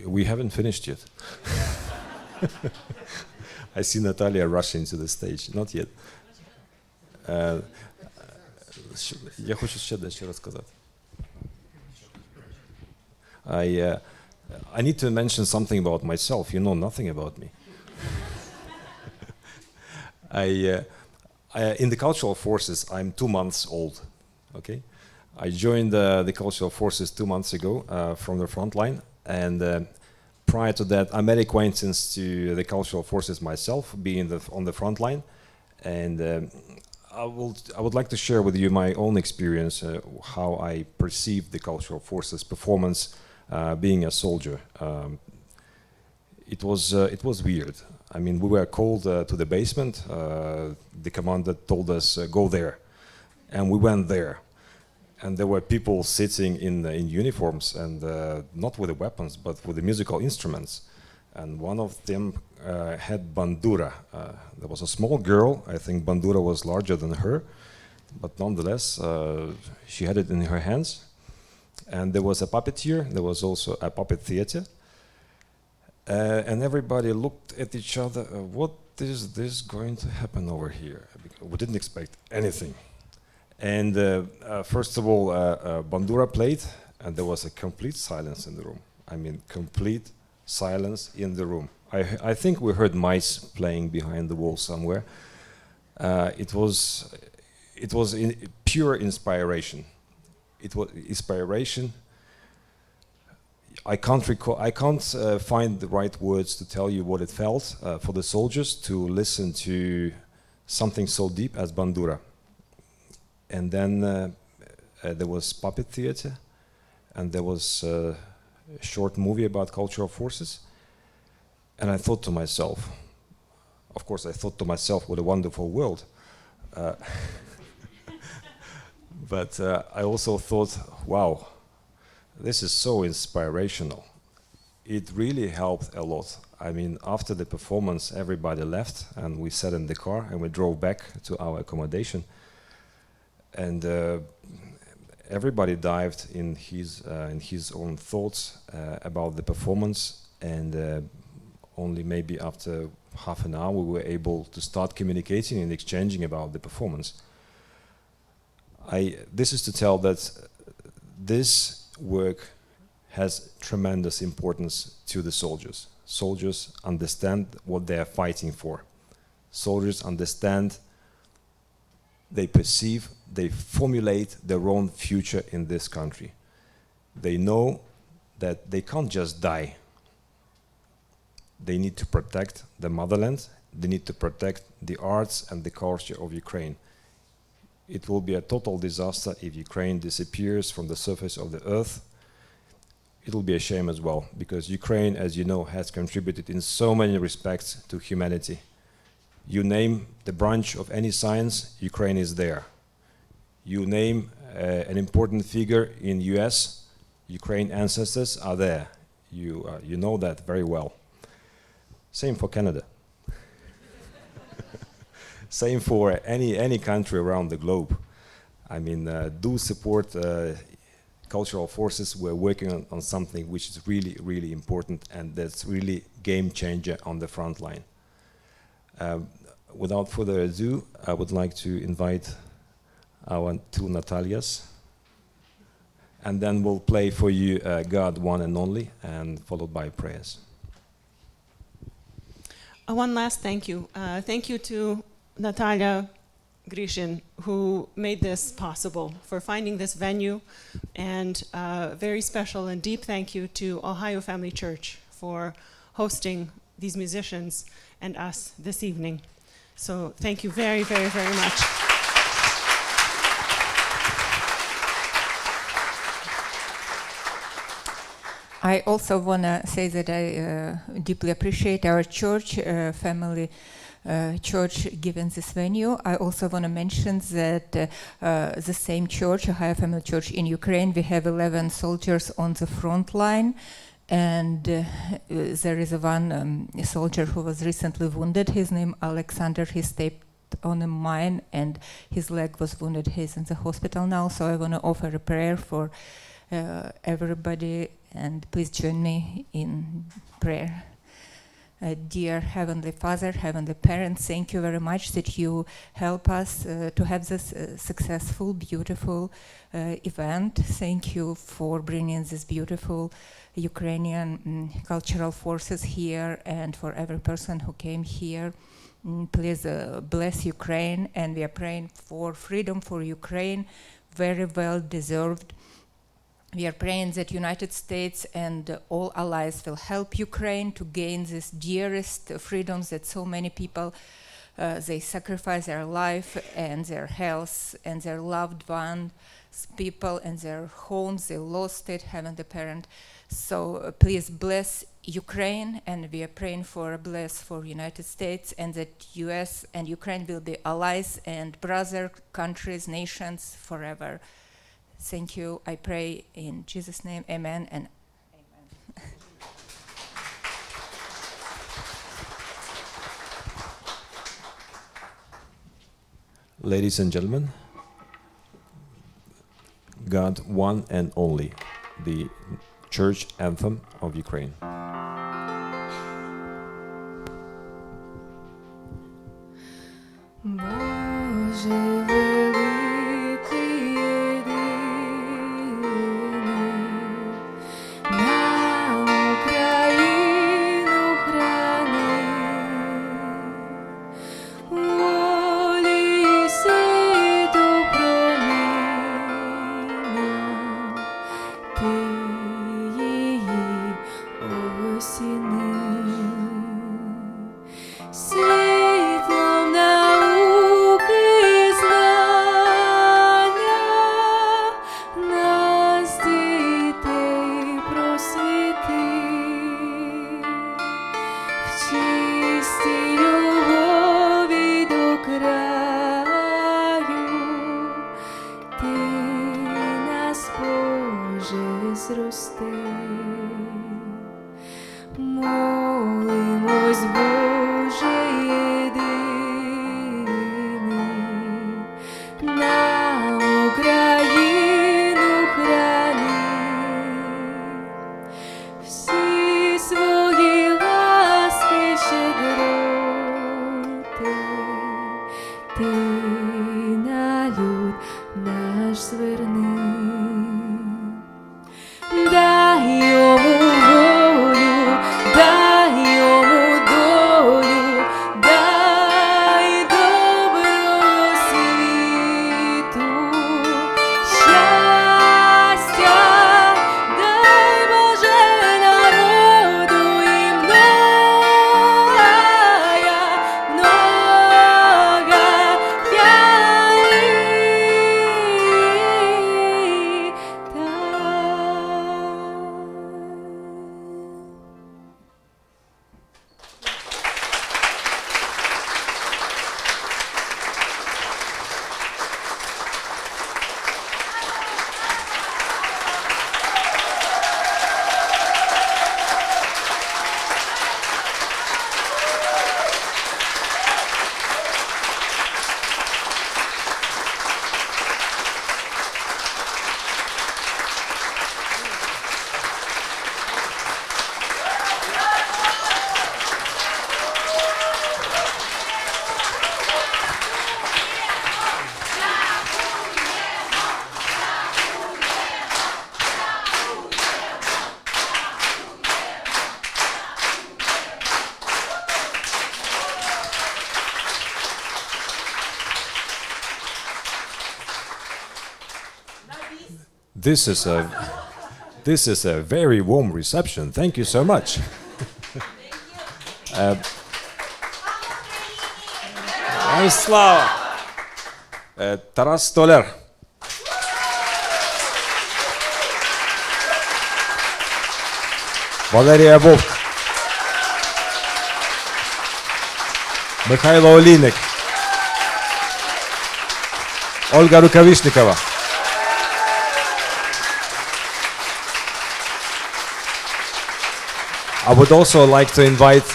We haven't finished yet. I see Natalia rushing to the stage. Not yet. Я хочу ще дещо розказати. I need to mention something about myself. You know nothing about me. In the cultural forces, I'm 2 months old. Okay, I joined the cultural forces 2 months ago from the front line, and prior to that, I made acquaintance to the cultural forces myself, being on the front line, and I would like to share with you my own experience, how I perceived the cultural forces performance, being a soldier. It was weird. I mean, we were called to the basement. The commander told us, go there, and we went there. And there were people sitting in uniforms, and not with the weapons, but with the musical instruments. And one of them had bandura. There was a small girl. I think bandura was larger than her, but nonetheless, she had it in her hands. And there was a puppeteer. There was also a puppet theater. And everybody looked at each other. What is this going to happen over here? We didn't expect anything. And first of all, bandura played, and there was a complete silence in the room. I mean, complete silence in the room. I think we heard mice playing behind the wall somewhere. It was pure inspiration. It was inspiration. I can't find the right words to tell you what it felt for the soldiers to listen to something so deep as bandura. And then there was puppet theater, and there was a short movie about cultural forces. And I thought to myself, of course I thought to myself, what a wonderful world. But I also thought, wow, this is so inspirational. It really helped a lot. I mean, after the performance, everybody left, and we sat in the car, and we drove back to our accommodation. And everybody dived in his own thoughts about the performance, and only maybe after half an hour we were able to start communicating and exchanging about the performance. This is to tell that this work has tremendous importance to the soldiers. Soldiers understand what they are fighting for. Soldiers understand, they perceive, they formulate their own future in this country. They know that they can't just die. They need to protect the motherland. They need to protect the arts and the culture of Ukraine. It will be a total disaster if Ukraine disappears from the surface of the earth. It will be a shame as well, because Ukraine, as you know, has contributed in so many respects to humanity. You name the branch of any science, Ukraine is there. You name an important figure in US, Ukraine ancestors are there. You know that very well. Same for Canada. Same for any country around the globe. I mean, do support cultural forces. We're working on something which is really, really important, and that's really game changer on the front line. Without further ado, I would like to invite our two Natalias, and then we'll play for you God One and Only, and followed by prayers. One last thank you. Thank you to Natalia Grishin, who made this possible, for finding this venue, and very special and deep thank you to Ohio Family Church for hosting these musicians and us this evening. So thank you very, very, very much. I also want to say that I deeply appreciate our church family church given this venue. I also want to mention that the same church, Ohio Family Church in Ukraine, we have 11 soldiers on the front line, and there is one soldier who was recently wounded. His name Alexander. He stepped on a mine and his leg was wounded. He's in the hospital now, so I want to offer a prayer for everybody, and please join me in prayer. Dear Heavenly Father, Heavenly Parents, thank you very much that you help us to have this successful, beautiful event. Thank you for bringing this beautiful Ukrainian cultural forces here, and for every person who came here. Please bless Ukraine, and we are praying for freedom for Ukraine, very well deserved. We are praying that United States and all allies will help Ukraine to gain this dearest freedoms that so many people they sacrifice their life and their health and their loved ones, people and their homes. They lost it, having the parent. So please bless Ukraine, and we are praying for a bless for United States, and that US and Ukraine will be allies and brother countries, nations forever. Thank you. I pray in Jesus' name. Amen and amen. Ladies and gentlemen, God one and only, the church anthem of Ukraine. This is a very warm reception. Thank you so much. Slava. Taras Stolar. Valeria Vovk. MYKHAILO OLIYNYK. Olga RUKAVISHNIKOVA. I would also like to invite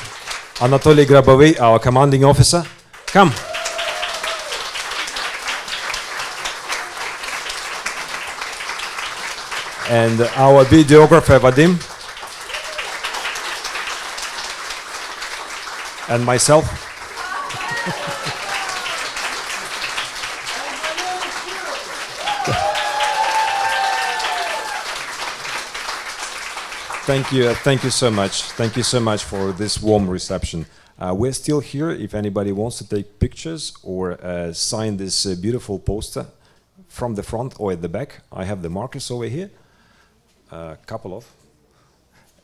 Anatoly Grabovy, our commanding officer. Come. And our videographer Vadim. And myself. Thank you so much. Thank you so much for this warm reception. We're still here if anybody wants to take pictures or sign this beautiful poster from the front or at the back. I have the markers over here. couple of.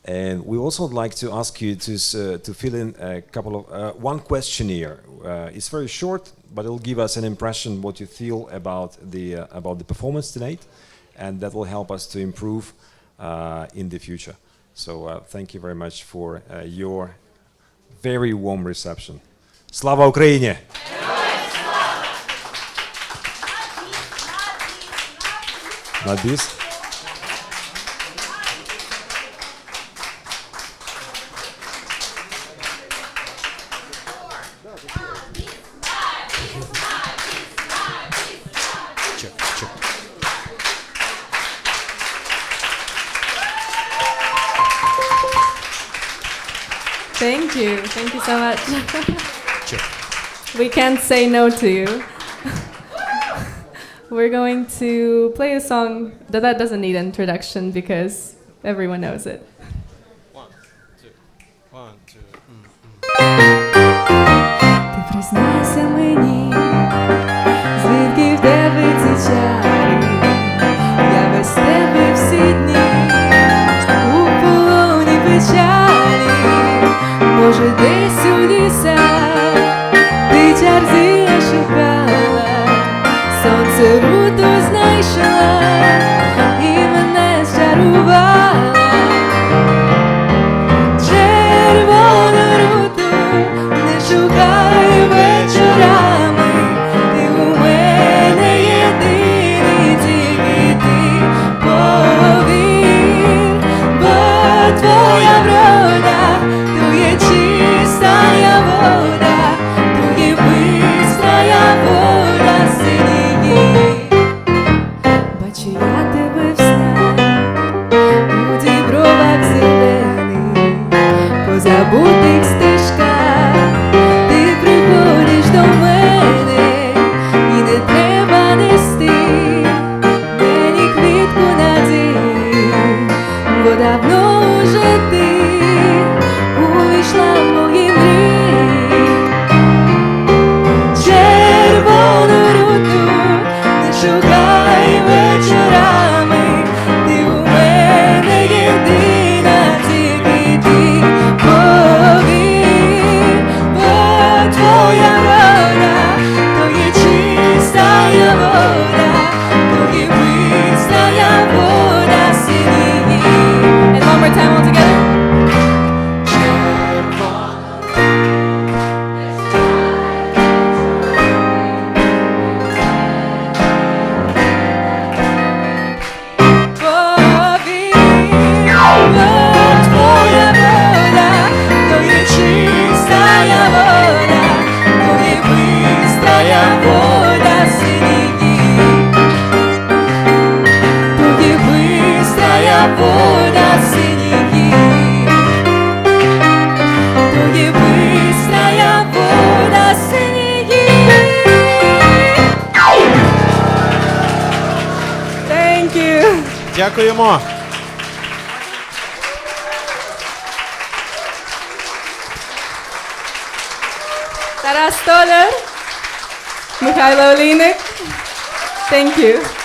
And we also would like to ask you to fill in a couple of one questionnaire. It's very short, but it'll give us an impression what you feel about the performance tonight, and that will help us to improve in the future. So thank you very much for your very warm reception. Slava Ukraini! Not this? Thank you so much. We can't say no to you. We're going to play a song that doesn't need introduction because everyone knows it. 1, 2, 1, 2. Ти признайся мені, звідки в тебе ці чари, я без тебе всі дні у полоні печалі, може десь у лісах ти чарзі шукала, сонце руту знайшла і мене зчарувала. Червону руту не шукай вечорами, ти у мене єдиний, тільки ти повір, бо твоя врода, то є чистая вода, то є бистрая вода синії. Бачу я тебе в снах, у дібровах зелених, по забутих стежках ти приходиш до мене, і не треба нести мені квітку надії, бо давно уже ти увійшла в мої мрії. Червону руту не шукай вечорами, ти у мене єдина, тільки ти повір, бо твоя врода, то є чистая вода, то є бистрая вода синії. And one more time all together. Thank you. Дякуємо. Тарас STOLIAR, MYKHAILO OLIYNYK. Thank you.